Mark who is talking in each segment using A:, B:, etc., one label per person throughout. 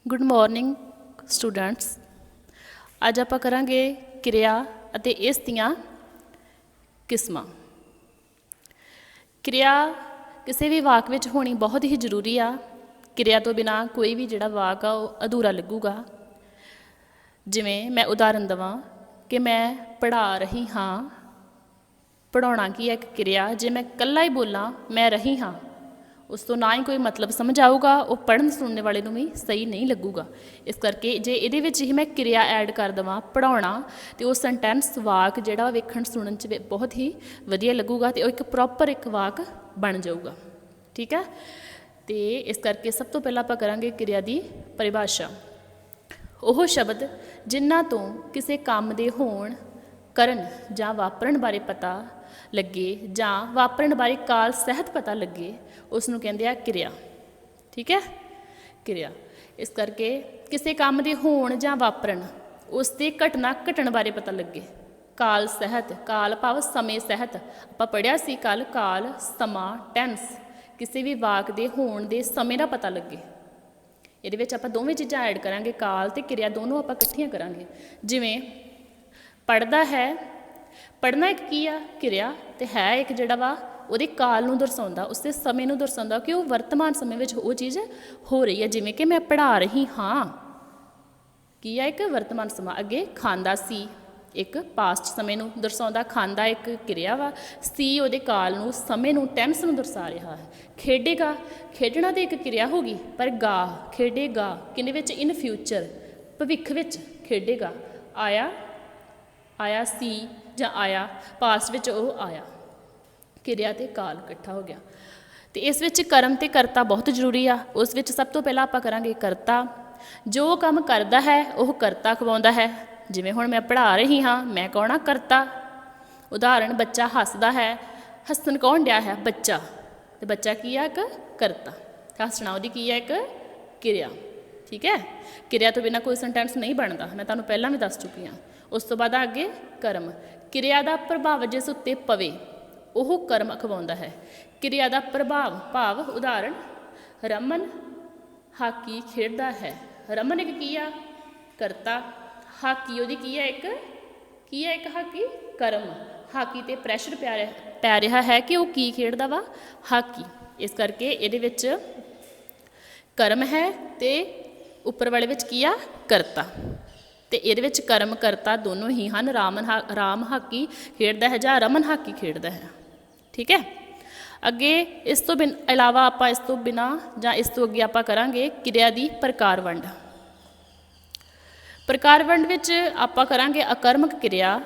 A: Good morning students. ਅੱਜ ਆਪਾਂ ਕਰਾਂਗੇ ਕਿਰਿਆ ਅਤੇ ਇਸ ਦੀਆਂ ਕਿਸਮਾਂ। ਕਿਰਿਆ ਕਿਸੇ ਵੀ ਵਾਕ ਵਿੱਚ ਹੋਣੀ ਬਹੁਤ ਹੀ ਜ਼ਰੂਰੀ ਆ। ਕਿਰਿਆ ਤੋਂ ਬਿਨਾਂ ਕੋਈ ਵੀ ਜਿਹੜਾ ਵਾਕ ਆ ਉਹ ਅਧੂਰਾ ਲੱਗੂਗਾ। ਜਿਵੇਂ ਮੈਂ ਉਦਾਹਰਨ ਦੇਵਾਂ ਕਿ ਮੈਂ ਪੜ੍ਹਾ ਰਹੀ ਹਾਂ। ਪੜ੍ਹਾਉਣਾ ਕੀ ਹੈ? ਇੱਕ ਕਿਰਿਆ। ਜੇ ਮੈਂ ਇਕੱਲਾ ਹੀ ਬੋਲਾਂ ਮੈਂ ਰਹੀ ਹਾਂ, ਉਸ ਤੋਂ ਨਾ ਹੀ ਕੋਈ ਮਤਲਬ ਸਮਝ ਆਊਗਾ, ਉਹ ਪੜ੍ਹਨ ਸੁਣਨ ਵਾਲੇ ਨੂੰ ਵੀ ਸਹੀ ਨਹੀਂ ਲੱਗੂਗਾ। ਇਸ ਕਰਕੇ ਜੇ ਇਹਦੇ ਵਿੱਚ ਹੀ ਮੈਂ ਕਿਰਿਆ ਐਡ ਕਰ ਦੇਵਾਂ ਪੜ੍ਹਾਉਣਾ, ਅਤੇ ਉਹ ਸੈਂਟੈਂਸ ਵਾਕ ਜਿਹੜਾ ਵੇਖਣ ਸੁਣਨ 'ਚ ਬਹੁਤ ਹੀ ਵਧੀਆ ਲੱਗੂਗਾ ਅਤੇ ਉਹ ਇੱਕ ਪ੍ਰੋਪਰ ਇੱਕ ਵਾਕ ਬਣ ਜਾਊਗਾ। ਠੀਕ ਹੈ। ਅਤੇ ਇਸ ਕਰਕੇ ਸਭ ਤੋਂ ਪਹਿਲਾਂ ਆਪਾਂ ਕਰਾਂਗੇ ਕਿਰਿਆ ਦੀ ਪਰਿਭਾਸ਼ਾ। ਉਹ ਸ਼ਬਦ ਜਿਨ੍ਹਾਂ ਤੋਂ ਕਿਸੇ ਕੰਮ ਦੇ ਹੋਣ, ਕਰਨ ਜਾਂ ਵਾਪਰਨ ਬਾਰੇ ਪਤਾ ਲੱਗੇ ਜਾਂ ਵਾਪਰਨ ਬਾਰੇ ਕਾਲ ਸਹਿਤ ਪਤਾ ਲੱਗੇ, ਉਸ ਨੂੰ ਕਹਿੰਦੇ ਆ ਕਿਰਿਆ। ਠੀਕ ਹੈ। ਕਿਰਿਆ। ਇਸ ਕਰਕੇ ਕਿਸੇ ਕੰਮ ਦੇ ਹੋਣ ਜਾਂ ਵਾਪਰਨ, ਉਸ ਦੇ ਘਟਨਾ ਘਟਣ ਬਾਰੇ ਪਤਾ ਲੱਗੇ। ਕਾਲ ਸਹਿਤ, ਕਾਲ ਭਾਵ ਸਮੇਂ ਸਹਿਤ। ਆਪਾਂ ਪੜ੍ਹਿਆ ਸੀ ਕੱਲ੍ਹ, ਕਾਲ ਸਮਾਂ ਟੈਂਸ। ਕਿਸੇ ਵੀ ਵਾਕ ਦੇ ਹੋਣ ਦੇ ਸਮੇਂ ਦਾ ਪਤਾ ਲੱਗੇ। ਇਹਦੇ ਵਿੱਚ ਆਪਾਂ ਦੋਵੇਂ ਚੀਜ਼ਾਂ ਐਡ ਕਰਾਂਗੇ, ਕਾਲ ਅਤੇ ਕਿਰਿਆ ਦੋਨੋਂ ਆਪਾਂ ਇਕੱਠੀਆਂ ਕਰਾਂਗੇ। ਜਿਵੇਂ ਪੜ੍ਹਦਾ ਹੈ, ਪੜ੍ਹਨਾ ਇੱਕ ਕੀ ਆ? ਕਿਰਿਆ। ਅਤੇ ਹੈ ਇੱਕ ਜਿਹੜਾ ਵਾ ਉਹਦੇ ਕਾਲ ਨੂੰ ਦਰਸਾਉਂਦਾ, ਉਸਦੇ ਸਮੇਂ ਨੂੰ ਦਰਸਾਉਂਦਾ ਕਿ ਉਹ ਵਰਤਮਾਨ ਸਮੇਂ ਵਿੱਚ ਉਹ ਚੀਜ਼ ਹੋ ਰਹੀ ਹੈ। ਜਿਵੇਂ ਕਿ ਮੈਂ ਪੜ੍ਹਾ ਰਹੀ ਹਾਂ, ਕੀ ਆ? ਇੱਕ ਵਰਤਮਾਨ ਸਮਾਂ। ਅੱਗੇ ਖਾਂਦਾ ਸੀ, ਇੱਕ ਪਾਸਟ ਸਮੇਂ ਨੂੰ ਦਰਸਾਉਂਦਾ। ਖਾਂਦਾ ਇੱਕ ਕਿਰਿਆ ਵਾ। ਸੀ ਉਹਦੇ ਕਾਲ ਨੂੰ, ਸਮੇਂ ਨੂੰ, ਟੈਂਸ ਨੂੰ ਦਰਸਾ ਰਿਹਾ ਹੈ। ਖੇਡੇਗਾ, ਖੇਡਣਾ ਤਾਂ ਇੱਕ ਕਿਰਿਆ ਹੋ ਗਈ, ਪਰ ਗਾ, ਖੇਡੇਗਾ ਕਿਹਦੇ ਵਿੱਚ? ਇਨ ਫਿਊਚਰ, ਭਵਿੱਖ ਵਿੱਚ ਖੇਡੇਗਾ। ਆਇਆ, ਆਇਆ ਸੀ ਜਾਂ ਆਇਆ, ਪਾਸਟ ਵਿੱਚ ਉਹ ਆਇਆ। ਕਿਰਿਆ ਅਤੇ ਕਾਲ ਇਕੱਠਾ ਹੋ ਗਿਆ। ਅਤੇ ਇਸ ਵਿੱਚ ਕਰਮ ਅਤੇ ਕਰਤਾ ਬਹੁਤ ਜ਼ਰੂਰੀ ਆ। ਉਸ ਵਿੱਚ ਸਭ ਤੋਂ ਪਹਿਲਾਂ ਆਪਾਂ ਕਰਾਂਗੇ ਕਰਤਾ। ਜੋ ਕੰਮ ਕਰਦਾ ਹੈ ਉਹ ਕਰਤਾ ਅਖਵਾਉਂਦਾ ਹੈ। ਜਿਵੇਂ ਹੁਣ ਮੈਂ ਪੜ੍ਹਾ ਰਹੀ ਹਾਂ, ਮੈਂ ਕੌਣ ਆ? ਕਰਤਾ। ਉਦਾਹਰਣ, ਬੱਚਾ ਹੱਸਦਾ ਹੈ। ਹੱਸਣ ਕੌਣ ਡਿਆ ਹੈ? ਬੱਚਾ। ਅਤੇ ਬੱਚਾ ਕੀ ਆ? ਇੱਕ ਕਰਤਾ। ਹੱਸਣਾ ਉਹਦੀ ਕੀ ਹੈ? ਇੱਕ ਕਿਰਿਆ। ਠੀਕ ਹੈ। ਕਿਰਿਆ ਤੋਂ ਬਿਨਾਂ ਕੋਈ ਸੈਂਟੈਂਸ ਨਹੀਂ ਬਣਦਾ, ਮੈਂ ਤੁਹਾਨੂੰ ਪਹਿਲਾਂ ਵੀ ਦੱਸ ਚੁੱਕੀ ਹਾਂ। ਉਸ ਤੋਂ ਬਾਅਦ ਅੱਗੇ ਕਰਮ। ਕਿਰਿਆ ਦਾ ਪ੍ਰਭਾਵ ਜਿਸ ਉੱਤੇ ਪਵੇ ਉਹ ਕਰਮ ਅਖਵਾਉਂਦਾ ਹੈ। ਕਿਰਿਆ ਦਾ ਪ੍ਰਭਾਵ ਭਾਵ ਉਦਾਹਰਣ, ਰਮਨ ਹਾਕੀ ਖੇਡਦਾ ਹੈ। ਰਮਨ ਇੱਕ ਕੀ ਆ? ਕਰਤਾ। ਹਾਕੀ ਉਹਦੀ ਕੀ ਹੈ? ਇੱਕ ਕੀ ਹੈ? ਇੱਕ ਹਾਕੀ ਕਰਮ। ਹਾਕੀ 'ਤੇ ਪ੍ਰੈਸ਼ਰ ਪੈ ਰਿਹਾ ਹੈ ਕਿ ਉਹ ਕੀ ਖੇਡਦਾ ਵਾ? ਹਾਕੀ। ਇਸ ਕਰਕੇ ਇਹਦੇ ਵਿੱਚ ਕਰਮ ਹੈ ਅਤੇ ਉੱਪਰ ਵਾਲੇ ਵਿੱਚ ਕੀ ਆ? ਕਰਤਾ। ਅਤੇ ਇਹਦੇ ਵਿੱਚ ਕਰਮ ਕਰਤਾ ਦੋਨੋਂ ਹੀ ਹਨ। ਰਾਮ ਹਾਕੀ ਖੇਡਦਾ ਹੈ ਜਾਂ ਰਮਨ ਹਾਕੀ ਖੇਡਦਾ ਹੈ। ਠੀਕ ਹੈ। ਅੱਗੇ ਇਸ ਤੋਂ ਇਲਾਵਾ ਆਪਾਂ ਇਸ ਤੋਂ ਬਿਨਾਂ ਜਾਂ ਇਸ ਤੋਂ ਅੱਗੇ ਆਪਾਂ ਕਰਾਂਗੇ ਕਿਰਿਆ ਦੀ ਪ੍ਰਕਾਰ ਵੰਡ। ਪ੍ਰਕਾਰ ਵੰਡ ਵਿੱਚ ਆਪਾਂ ਕਰਾਂਗੇ ਆਕਰਮਕ ਕਿਰਿਆ।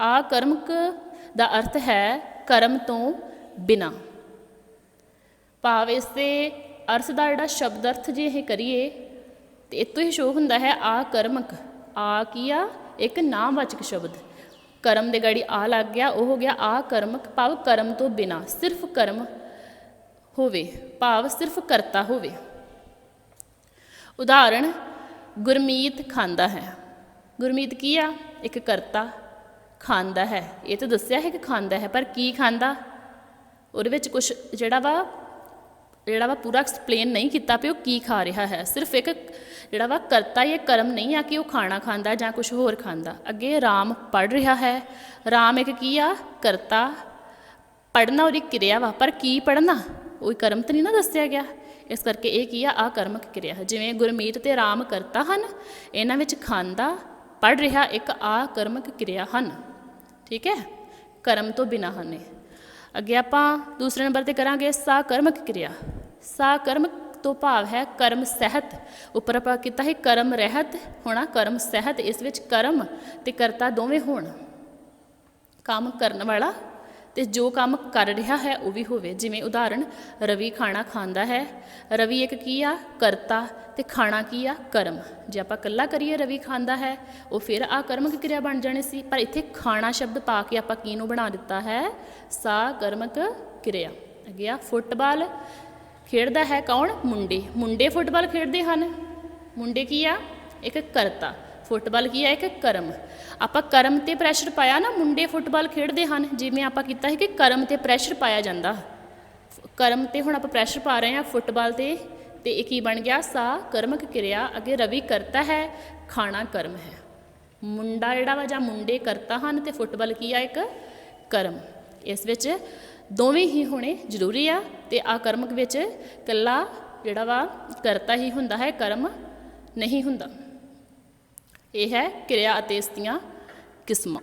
A: ਆਕਰਮਕ ਦਾ ਅਰਥ ਹੈ ਕਰਮ ਤੋਂ ਬਿਨਾਂ। ਭਾਵ ਇਸ ਦੇ ਅਰਥ ਦਾ ਜਿਹੜਾ ਸ਼ਬਦ ਅਰਥ ਜੇ ਇਹ ਕਰੀਏ ਅਤੇ ਇਹ ਤੋਂ ਹੀ ਸ਼ੋਅ ਹੁੰਦਾ ਹੈ ਆਕਰਮਕ। ਆ ਕੀ ਆ? ਇੱਕ ਨਾਮਵਾਚਕ ਸ਼ਬਦ। ਕਰਮ ਦੇ ਗਾੜੀ ਆ ਲੱਗ ਗਿਆ, ਉਹ ਹੋ ਗਿਆ ਆਕਰਮਕ। ਭਾਵ ਕਰਮ ਤੋਂ ਬਿਨਾਂ, ਸਿਰਫ ਕਰਮ ਹੋਵੇ, ਭਾਵ ਸਿਰਫ ਕਰਤਾ ਹੋਵੇ। ਉਦਾਹਰਣ, ਗੁਰਮੀਤ ਖਾਂਦਾ ਹੈ। ਗੁਰਮੀਤ ਕੀ ਆ? ਇੱਕ ਕਰਤਾ। ਖਾਂਦਾ ਹੈ, ਇਹ ਤਾਂ ਦੱਸਿਆ ਹੈ ਕਿ ਖਾਂਦਾ ਹੈ, ਪਰ ਕੀ ਖਾਂਦਾ? ਉਹਦੇ ਵਿੱਚ ਕੁਛ ਜਿਹੜਾ ਵਾ ਪੂਰਾ ਐਕਸਪਲੇਨ ਨਹੀਂ ਕੀਤਾ ਵੀ ਉਹ ਕੀ ਖਾ ਰਿਹਾ ਹੈ। ਸਿਰਫ ਇੱਕ ਜਿਹੜਾ ਵਾ ਕਰਤਾ, ਇਹ ਕਰਮ ਨਹੀਂ ਆ ਕਿ ਉਹ ਖਾਣਾ ਖਾਂਦਾ ਜਾਂ ਕੁਛ ਹੋਰ ਖਾਂਦਾ। ਅੱਗੇ ਰਾਮ ਪੜ੍ਹ ਰਿਹਾ ਹੈ। ਰਾਮ ਇੱਕ ਕੀ ਆ? ਕਰਤਾ। ਪੜ੍ਹਨਾ ਉਹਦੀ ਕਿਰਿਆ ਵਾ, ਪਰ ਕੀ ਪੜ੍ਹਨਾ? ਉਹ ਕਰਮ ਤਾਂ ਨਹੀਂ ਨਾ ਦੱਸਿਆ ਗਿਆ। ਇਸ ਕਰਕੇ ਇਹ ਕੀ ਆ? ਆਕਰਮਕ ਕਿਰਿਆ ਹੈ। ਜਿਵੇਂ ਗੁਰਮੀਤ ਅਤੇ ਰਾਮ ਕਰਤਾ ਹਨ, ਇਹਨਾਂ ਵਿੱਚ ਖਾਂਦਾ, ਪੜ੍ਹ ਰਿਹਾ ਇੱਕ ਆਕਰਮਕ ਕਿਰਿਆ ਹਨ। ਠੀਕ ਹੈ। ਕਰਮ ਤੋਂ ਬਿਨਾਂ ਹਨ। ਅੱਗੇ ਆਪਾਂ ਦੂਸਰੇ ਨੰਬਰ 'ਤੇ ਕਰਾਂਗੇ ਸਾਕਰਮਕ ਕਿਰਿਆ। ਸਾਕਰਮਕ ਤੋਂ ਭਾਵ ਹੈ ਕਰਮ ਸਹਿਤ। ਉੱਪਰ ਆਪਾਂ ਕੀਤਾ ਹੈ ਕਰਮ ਰਹਿਤ, ਹੋਣਾ ਕਰਮ ਸਹਿਤ। ਇਸ ਵਿੱਚ ਕਰਮ ਅਤੇ ਕਰਤਾ ਦੋਵੇਂ ਹੋਣ। ਕੰਮ ਕਰਨ ਵਾਲਾ ਅਤੇ ਜੋ ਕੰਮ ਕਰ ਰਿਹਾ ਹੈ ਉਹ ਵੀ ਹੋਵੇ। ਜਿਵੇਂ ਉਦਾਹਰਣ, ਰਵੀ ਖਾਣਾ ਖਾਂਦਾ ਹੈ। ਰਵੀ ਇੱਕ ਕੀ ਆ? ਕਰਤਾ। ਅਤੇ ਖਾਣਾ ਕੀ ਆ? ਕਰਮ। ਜੇ ਆਪਾਂ ਇਕੱਲਾ ਕਰੀਏ ਰਵੀ ਖਾਂਦਾ ਹੈ, ਉਹ ਫਿਰ ਆਕਰਮਕ ਕਿਰਿਆ ਬਣ ਜਾਣੀ ਸੀ, ਪਰ ਇੱਥੇ ਖਾਣਾ ਸ਼ਬਦ ਪਾ ਕੇ ਆਪਾਂ ਕੀ ਨੂੰ ਬਣਾ ਦਿੱਤਾ ਹੈ? ਸਾਕਰਮਕ ਕਿਰਿਆ। ਅੱਗੇ ਆ ਫੁੱਟਬਾਲ ਖੇਡਦਾ ਹੈ ਕੌਣ? ਮੁੰਡੇ। ਮੁੰਡੇ ਫੁੱਟਬਾਲ ਖੇਡਦੇ ਹਨ। ਮੁੰਡੇ ਕੀ ਆ? ਇੱਕ ਕਰਤਾ। ਫੁੱਟਬਾਲ ਕੀ ਹੈ? ਇੱਕ ਕਰਮ। ਆਪਾਂ ਕਰਮ 'ਤੇ ਪ੍ਰੈਸ਼ਰ ਪਾਇਆ ਨਾ, ਮੁੰਡੇ ਫੁੱਟਬਾਲ ਖੇਡਦੇ ਹਨ। ਜਿਵੇਂ ਆਪਾਂ ਕੀਤਾ ਹੈ ਕਿ ਕਰਮ 'ਤੇ ਪ੍ਰੈਸ਼ਰ ਪਾਇਆ ਜਾਂਦਾ। ਕਰਮ 'ਤੇ ਹੁਣ ਆਪਾਂ ਪ੍ਰੈਸ਼ਰ ਪਾ ਰਹੇ ਹਾਂ, ਫੁੱਟਬਾਲ 'ਤੇ तो ये की बन गया सा कर्मक क्रिया, अगे रवि करता है, खाना कर्म है। मुंडा जिहड़ा वा जां मुंडे करता हैं तो फुटबॉल की है एक कर्म। इस विच दोवें ही होने जरूरी आ। ते आकर्मक विच कल्ला जिहड़ा वा करता ही हुंदा है, कर्म नहीं हुंदा। यह है क्रिया अते इसदियां किस्मां।